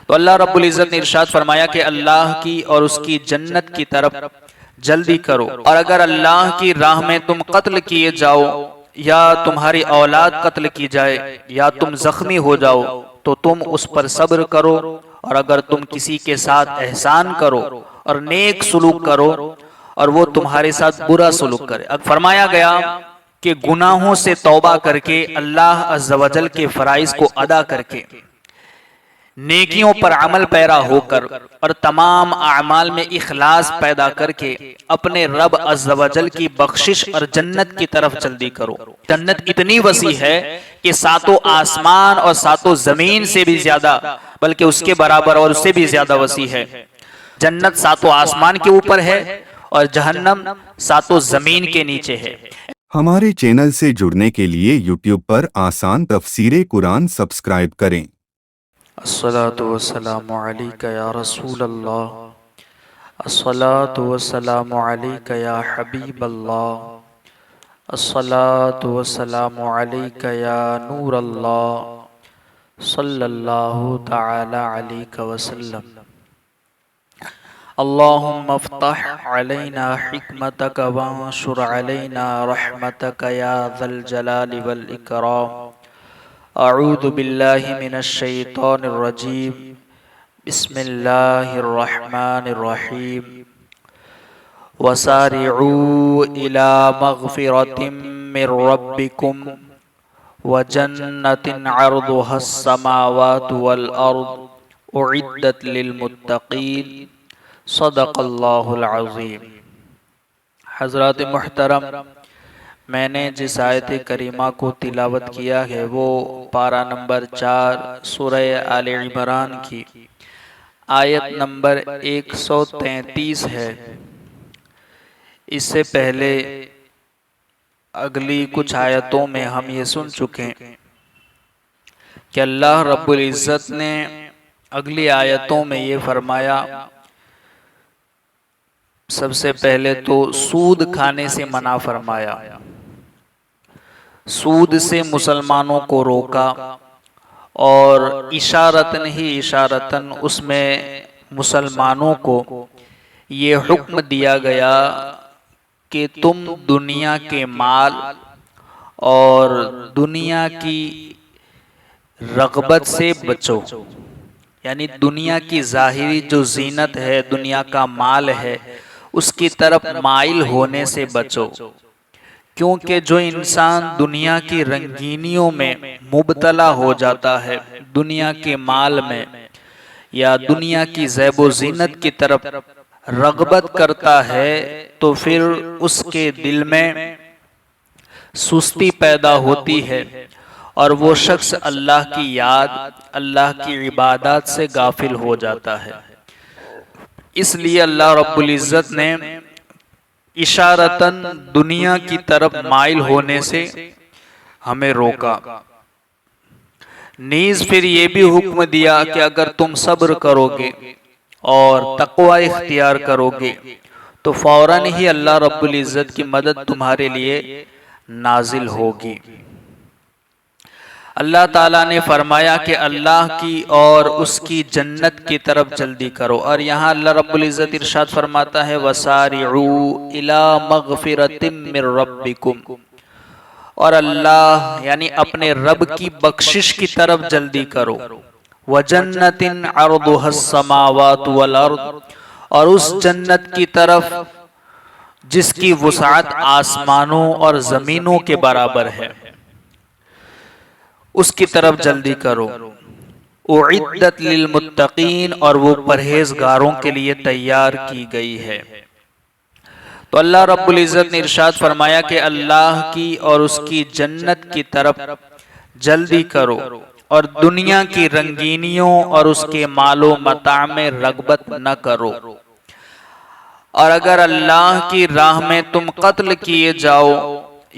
تو اللہ رب العزت نے ارشاد فرمایا کہ اللہ کی اور اس کی جنت کی طرف جلدی کرو، اور اگر اللہ کی راہ میں تم قتل کیے جاؤ یا تمہاری اولاد قتل کی جائے یا تم زخمی ہو جاؤ تو تم اس پر صبر کرو، اور اگر تم کسی کے ساتھ احسان کرو اور نیک سلوک کرو اور وہ تمہارے ساتھ برا سلوک کرے۔ اب فرمایا گیا کہ گناہوں سے توبہ کر کے اللہ عز و جل کے فرائض کو ادا کر کے نیکیوں پر عمل پیرا ہو کر اور تمام اعمال میں اخلاص پیدا کر کے اپنے رب عز و جل کی بخشش اور جنت کی طرف جلدی کرو۔ جنت اتنی وسیع ہے کہ ساتوں آسمان اور ساتوں زمین سے بھی زیادہ، بلکہ اس کے برابر اور اس سے بھی زیادہ وسیع ہے۔ جنت ساتوں آسمان کے اوپر ہے اور جہنم ساتوں زمین کے نیچے ہے۔ ہمارے چینل سے جڑنے کے لیے یوٹیوب پر آسان تفسیر قرآن سبسکرائب کریں۔ الصلاۃ والسلام علیک یا رسول اللہ، الصلاۃ والسلام علیک یا حبیب اللہ، الصلاۃ والسلام علیک یا نور اللہ، صلی اللہ تعالی علیہ وسلم۔ اللہم افتح علینا حکمتک وانشر علینا رحمتک یا ذا الجلال والاکرام۔ اعوذ باللہ من الشیطان الرجیم، بسم اللہ الرحمن الرحیم۔ وسارعوا الی مغفرۃ من ربکم وجنۃ عرضها السماوات والارض اعدت للمتقین، صدق اللہ العظیم۔ حضرات محترم، میں نے جس آیت کریمہ کو تلاوت کیا ہے وہ پارہ نمبر 4 سورہ آل عمران کی آیت نمبر 133 ہے۔ اس سے پہلے اگلی کچھ آیتوں میں ہم یہ سن چکے کہ اللہ رب العزت نے اگلی آیتوں میں یہ فرمایا، سب سے پہلے تو سود کھانے سے منع فرمایا، سود سے مسلمانوں کو روکا، اور اشارتاً ہی اشارتاً اس میں مسلمانوں کو یہ حکم دیا گیا کہ تم دنیا کے مال اور دنیا کی رغبت سے بچو، یعنی دنیا کی ظاہری جو زینت ہے، دنیا کا مال ہے، اس کی طرف مائل ہونے سے بچو، کیونکہ جو انسان دنیا کی رنگینیوں میں مبتلا ہو جاتا ہے، دنیا کے مال میں یا دنیا کی زیب و زینت کی طرف رغبت کرتا ہے تو پھر اس کے دل میں سستی پیدا ہوتی ہے اور وہ شخص اللہ کی یاد، اللہ کی عبادات سے غافل ہو جاتا ہے۔ اس لیے اللہ رب العزت نے اشارتاً دنیا کی طرف مائل ہونے سے ہمیں روکا، نیز پھر یہ بھی حکم دیا کہ اگر تم صبر کرو گے اور تقوی اختیار کرو گے تو فوراً ہی اللہ رب العزت کی مدد تمہارے لیے نازل ہوگی۔ اللہ تعالیٰ نے فرمایا کہ اللہ کی اور اس کی جنت کی طرف جلدی کرو، اور یہاں اللہ رب العزت ارشاد فرماتا ہے وَسَارِعُوا إِلَى مَغْفِرَةٍ مِّن رَبِّكُمْ، اور اللہ یعنی اپنے رب کی بخشش کی طرف جلدی کرو، وَجَنَّةٍ عَرْضُهَا السَّمَاوَاتُ وَالْأَرْضُ، اور اس جنت کی طرف جس کی وسعت آسمانوں اور زمینوں کے برابر ہے، اس کی طرف جلدی کرو، اعدت للمتقین، اور وہ پرہیزگاروں کے لیے تیار کی گئی ہے۔ تو اللہ رب العزت نے ارشاد فرمایا کہ اللہ کی اور اس کی جنت کی طرف جلدی کرو اور دنیا کی رنگینیوں اور اس کے مال و متاع میں رغبت نہ کرو، اور اگر اللہ کی راہ میں تم قتل کیے جاؤ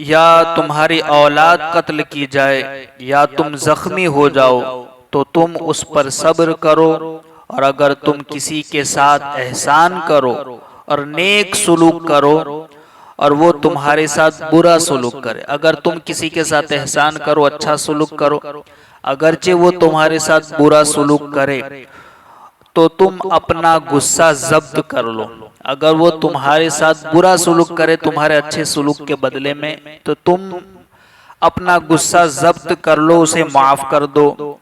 یا تمہاری اولاد قتل کی جائے یا تم زخمی ہو جاؤ تو تم اس پر صبر کرو، اور اگر تم کسی کے ساتھ احسان کرو اور نیک سلوک کرو اور وہ تمہارے ساتھ برا سلوک کرے، اگر تم کسی کے ساتھ احسان کرو، اچھا سلوک کرو، اگرچہ وہ تمہارے ساتھ برا سلوک کرے تو تم اپنا غصہ ضبط کر لو۔ اگر وہ تمہارے ساتھ برا سلوک کرے تمہارے اچھے سلوک کے بدلے میں تو تم اپنا غصہ ضبط کر لو، اسے معاف کر دو،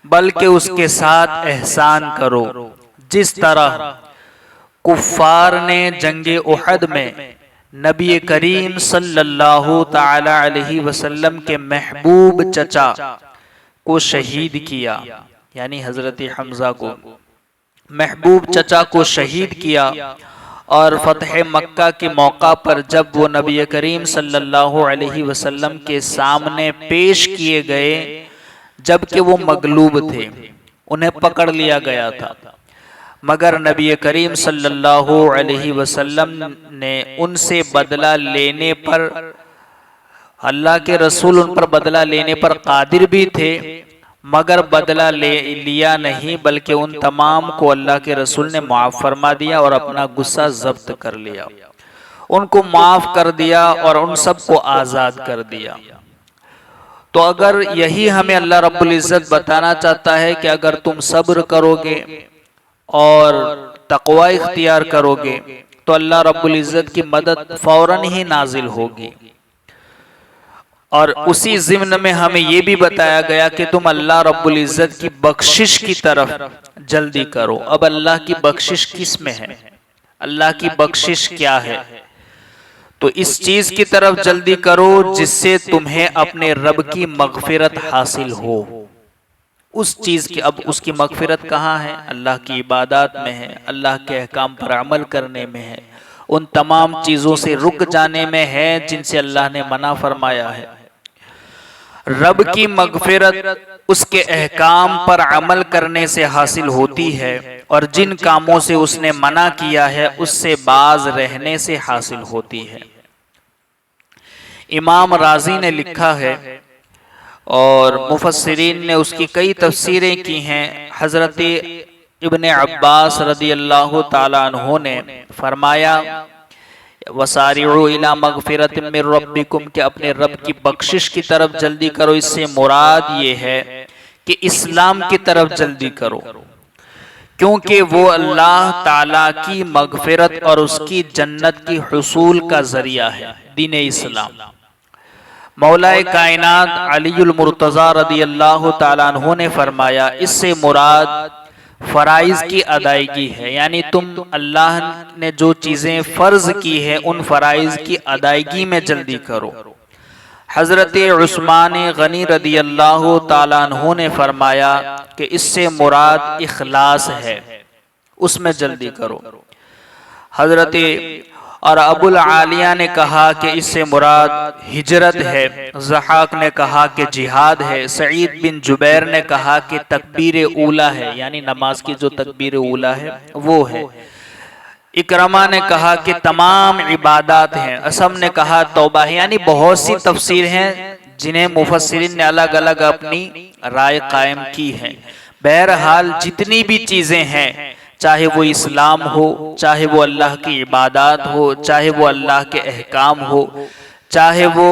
بلکہ اس کے ساتھ احسان کرو، جس طرح کفار نے جنگ احد میں نبی کریم صلی اللہ تعالی علیہ وسلم کے محبوب چچا کو شہید کیا، یعنی حضرت حمزہ کو محبوب چچا کو شہید کیا، اور فتح مکہ کے موقع پر جب وہ نبی کریم صلی اللہ علیہ وسلم کے سامنے پیش کیے گئے جبکہ وہ مغلوب تھے، انہیں پکڑ لیا گیا تھا، مگر نبی کریم صلی اللہ علیہ وسلم نے ان سے بدلہ لینے پر، اللہ کے رسول ان پر بدلہ لینے پر قادر بھی تھے، مگر بدلہ لیا نہیں، بلکہ ان تمام کو اللہ کے رسول نے معاف فرما دیا اور اپنا غصہ ضبط کر لیا، ان کو معاف کر دیا اور ان سب کو آزاد کر دیا۔ تو اگر یہی ہمیں اللہ رب العزت بتانا چاہتا ہے کہ اگر تم صبر کرو گے اور تقوی اختیار کرو گے تو اللہ رب العزت کی مدد فوراً ہی نازل ہوگی، اور اسی ضمن میں ہمیں یہ بھی بتایا گیا کہ تم اللہ رب العزت کی بخشش کی طرف جلدی کرو۔ اب اللہ کی بخشش کس میں ہے؟ اللہ کی بخشش کیا ہے؟ تو اس چیز کی طرف جلدی کرو جس سے تمہیں اپنے رب کی مغفرت حاصل ہو۔ اس چیز کی، اب اس کی مغفرت کہاں ہے؟ اللہ کی عبادات میں ہے، اللہ کے احکام پر عمل کرنے میں ہے، ان تمام چیزوں سے رک جانے میں ہے جن سے اللہ نے منع فرمایا ہے۔ رب کی مغفرت اس کے احکام پر عمل کرنے سے حاصل ہوتی ہے، اور جن کاموں سے اس نے منع کیا ہے اس سے باز رہنے سے حاصل ہوتی ہے۔ امام رازی نے لکھا ہے اور مفسرین نے اس کی کئی تفسیریں کی ہیں، حضرت ابن عباس رضی اللہ تعالیٰ عنہ نے فرمایا وَسَارِعُوا إِلَىٰ مَغْفِرَةٍ مِّن رَبِّكُمْ کہ اپنے رب کی بخشش کی طرف جلدی کرو۔ اس سے مراد یہ ہے کہ اسلام کی طرف جلدی کرو، کیونکہ وہ اللہ تعالیٰ کی مغفرت اور اس کی جنت کی حصول کا ذریعہ ہے، دین اسلام۔ مولا کائنات علی المرتضیٰ رضی اللہ تعالیٰ عنہ نے فرمایا اس سے مراد فرائض کی ادائیگی ہے، یعنی تم اللہ نے جو چیزیں فرض کی ہیں ان فرائض کی ادائیگی میں جلدی کرو۔ حضرت عثمان غنی رضی اللہ تعالیٰ عنہ نے فرمایا کہ اس سے مراد اخلاص ہے، اس میں جلدی کرو۔ حضرت اور ابو العالیہ نے کہا کہ اس سے مراد ہجرت ہے، ضحاک نے کہا کہ جہاد ہے، سعید بن جبیر نے کہا کہ تکبیر اولیٰ ہے، یعنی نماز کی جو تکبیر اولیٰ ہے وہ ہے، اکرمہ نے کہا کہ تمام عبادات ہیں، اسم نے کہا توبہ ہے، یعنی بہت سی تفسیر ہیں جنہیں مفسرین نے الگ الگ اپنی رائے قائم کی ہے۔ بہرحال جتنی بھی چیزیں ہیں، چاہے وہ اسلام ہو، چاہے وہ اللہ کی عبادات ہو، چاہے وہ اللہ کے احکام ہو، چاہے وہ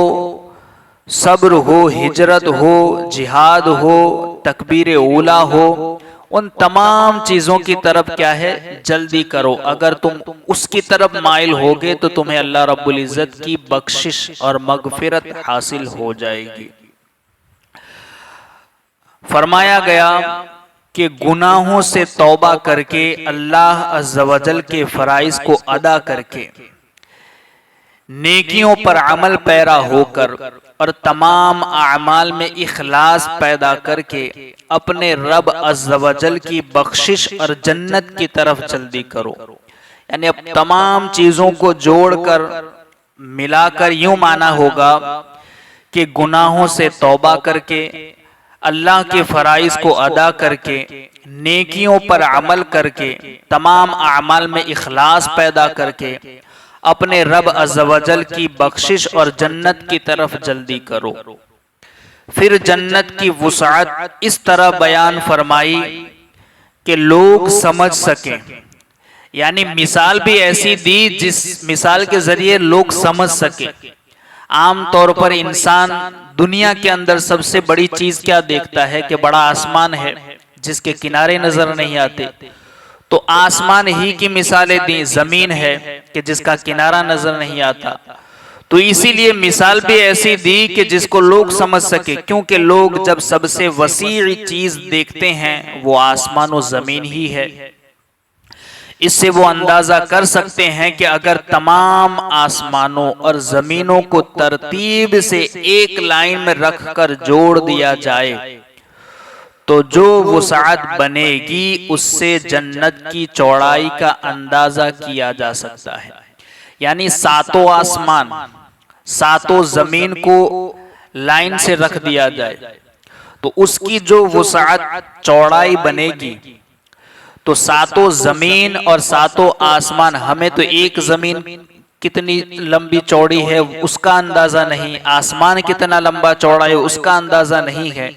صبر ہو، ہجرت ہو، جہاد ہو، تکبیر اولیٰ ہو، ان تمام چیزوں کی طرف کیا ہے؟ جلدی کرو۔ اگر تم اس کی طرف مائل ہوگے تو تمہیں اللہ رب العزت کی بخشش اور مغفرت حاصل ہو جائے گی۔ فرمایا گیا کہ گناہوں سے توبہ کر کے، اللہ عز و جل کے فرائض کو ادا کر کے، نیکیوں پر عمل پیرا ہو کر اور تمام اعمال میں اخلاص پیدا کر کے اپنے رب عز و جل کی بخشش اور جنت کی طرف جلدی کرو۔ یعنی اب تمام چیزوں کو جوڑ کر ملا کر یوں معنی ہوگا کہ گناہوں سے توبہ کر کے، اللہ کے فرائض کو ادا کر کے، نیکیوں پر عمل کر کے، تمام اعمال میں اخلاص پیدا کر کے اپنے رب عز و جل کی بخشش اور جنت کی طرف جلدی کرو۔ پھر جنت کی وسعت اس طرح بیان فرمائی کہ لوگ سمجھ سکیں، یعنی مثال بھی ایسی دی جس مثال کے ذریعے لوگ سمجھ سکیں۔ عام طور پر انسان دنیا کے اندر سب سے بڑی چیز کیا دیکھتا ہے کہ بڑا آسمان ہے جس کے کنارے نظر نہیں آتے، تو آسمان ہی کی مثالیں دیں، زمین ہے کہ جس کا کنارہ نظر نہیں آتا، تو اسی لیے مثال بھی ایسی دی کہ جس کو لوگ سمجھ سکے، کیونکہ لوگ جب سب سے وسیع چیز دیکھتے ہیں وہ آسمان و زمین ہی ہے، اس سے وہ اندازہ کر سکتے ہیں کہ اگر تمام آسمانوں اور زمینوں کو ترتیب سے ایک لائن میں رکھ کر جوڑ دیا جائے تو جو وسعت بنے گی اس سے جنت کی چوڑائی کا اندازہ کیا جا سکتا ہے۔ یعنی ساتوں آسمان، ساتوں زمین کو لائن سے رکھ دیا جائے تو اس کی جو وسعت چوڑائی بنے گی، تو ساتوں زمین اور ساتوں آسمان، ہمیں تو ایک زمین کتنی لمبی چوڑی ہے اس کا اندازہ نہیں، آسمان کتنا لمبا چوڑا ہے اس کا اندازہ نہیں ہے،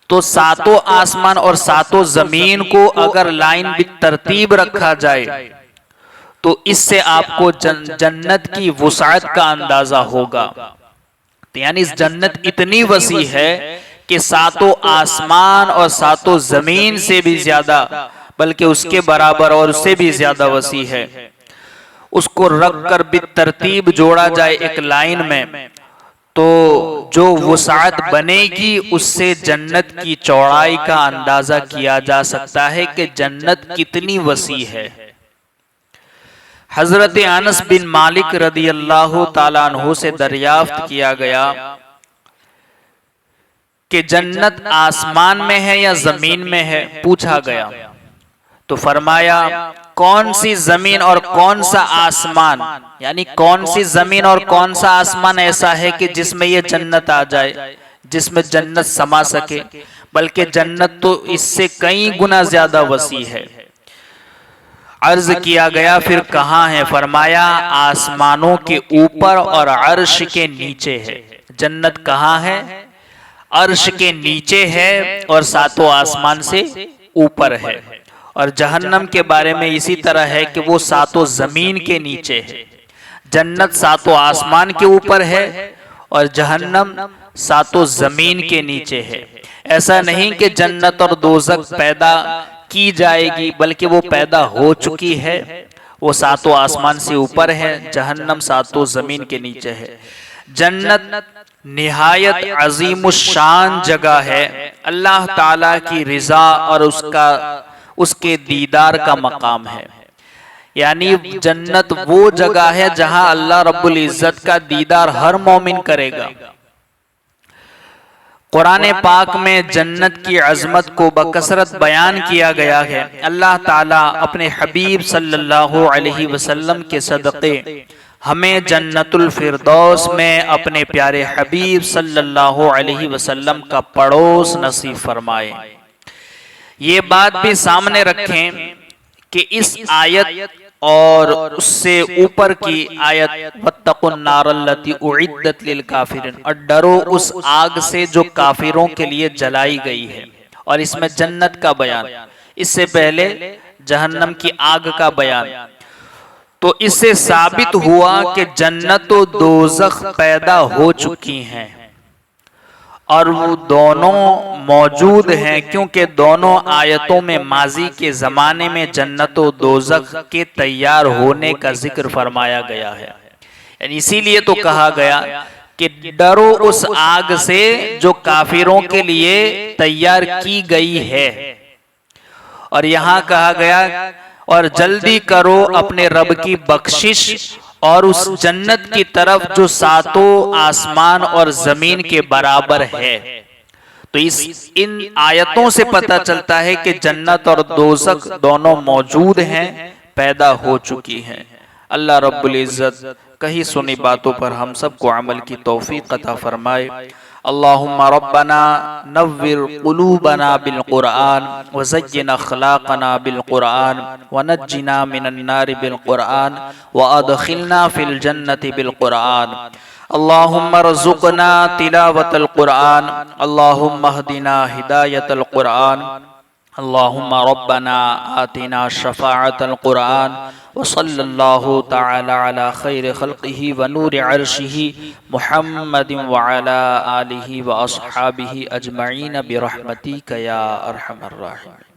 تو ساتوں آسمان اور ساتوں زمین کو اگر لائن بھی ترتیب رکھا جائے تو اس سے آپ کو جنت کی وسعت کا اندازہ ہوگا۔ یعنی جنت اتنی وسیع ہے کہ ساتوں آسمان اور ساتوں زمین سے بھی زیادہ، بلکہ اس کے برابر اور اس سے بھی زیادہ وسیع ہے۔ اس کو رکھ کر بھی ترتیب جوڑا جائے ایک لائن میں تو جو وسعت بنے گی اس سے جنت کی چوڑائی کا اندازہ کیا جا سکتا ہے کہ جنت کتنی وسیع ہے۔ حضرت انس بن مالک رضی اللہ تعالیٰ عنہ سے دریافت کیا گیا کہ جنت آسمان میں ہے یا زمین میں ہے، پوچھا گیا تو فرمایا کون سی زمین اور کون سا آسمان، یعنی کون سی زمین اور کون سا آسمان ایسا ہے کہ جس میں یہ جنت آ جائے، جس میں جنت سما سکے، بلکہ جنت تو اس سے کئی گنا زیادہ وسیع ہے۔ عرض کیا گیا پھر کہاں ہے؟ فرمایا آسمانوں کے اوپر اور عرش کے نیچے ہے۔ جنت کہاں ہے؟ عرش کے نیچے ہے اور ساتوں آسمان سے اوپر ہے، اور جہنم کے بارے میں اسی طرح ہے کہ وہ ساتوں زمین کے نیچے ہے۔ جنت ساتوں آسمان کے اوپر ہے اور جہنم ساتوں زمین کے نیچے ہے۔ ایسا نہیں کہ جنت اور دوزخ پیدا کی جائے گی، بلکہ وہ پیدا ہو چکی ہے، وہ ساتوں آسمان سے اوپر ہے، جہنم ساتوں زمین کے نیچے ہے۔ جنت نہایت عظیم الشان جگہ ہے، اللہ تعالیٰ کی رضا اور اس کے دیدار کا مقام ہے۔ یعنی جنت وہ جگہ ہے جہاں اللہ رب العزت کا دیدار ہر مومن کرے گا۔ قرآن پاک میں جنت کی عظمت کو بکثرت بیان کیا گیا ہے۔ اللہ تعالیٰ اپنے حبیب صلی اللہ علیہ وسلم کے صدقے ہمیں جنت الفردوس میں اپنے پیارے حبیب صلی اللہ علیہ وسلم کا پڑوس نصیب فرمائے۔ یہ بات بھی سامنے رکھیں کہ اس آیت اور اس سے اوپر کی آیت وَاتَّقُوا النَّارَ الَّتِي أُعِدَّتْ لِلْكَافِرِينَ، اور ڈرو اس آگ سے جو کافروں کے لیے جلائی گئی ہے، اور اس میں جنت کا بیان، اس سے پہلے جہنم کی آگ کا بیان، تو اس سے ثابت ہوا کہ جنت و دوزخ پیدا ہو چکی ہیں اور وہ دونوں موجود ہیں، کیونکہ دونوں آیتوں میں ماضی کے زمانے میں جنت و دوزخ کے تیار ہونے کا ذکر فرمایا گیا ہے۔ یعنی اسی لیے تو کہا گیا کہ ڈرو اس آگ سے جو کافروں کے لیے تیار کی گئی ہے، اور یہاں کہا گیا اور جلدی کرو اپنے رب کی بخشش اور اس جنت کی طرف جو ساتوں آسمان اور زمین کے برابر ہے۔ تو ان آیتوں سے پتہ چلتا ہے کہ جنت اور دوزخ دونوں موجود ہیں، پیدا ہو چکی ہیں۔ اللہ رب العزت کہیں سنی باتوں پر ہم سب کو عمل کی توفیق عطا فرمائے۔ اللہم ربنا نور قلوبنا بالقرآن وزین اخلاقنا بالقرآن ونجنا من النار بالقرآن وادخلنا فی الجنة بالقرآن۔ اللہم ارزقنا تلاوت القرآن، اللہم اہدنا ہدایت القرآن، اللہم ربنا آتنا شفاعت القرآن، وصلی اللہ تعالی علی خیر خلقہ ونور عرشہ محمد وعلی آلہ واصحابہ اجمعین برحمتک یا ارحم الراحمین۔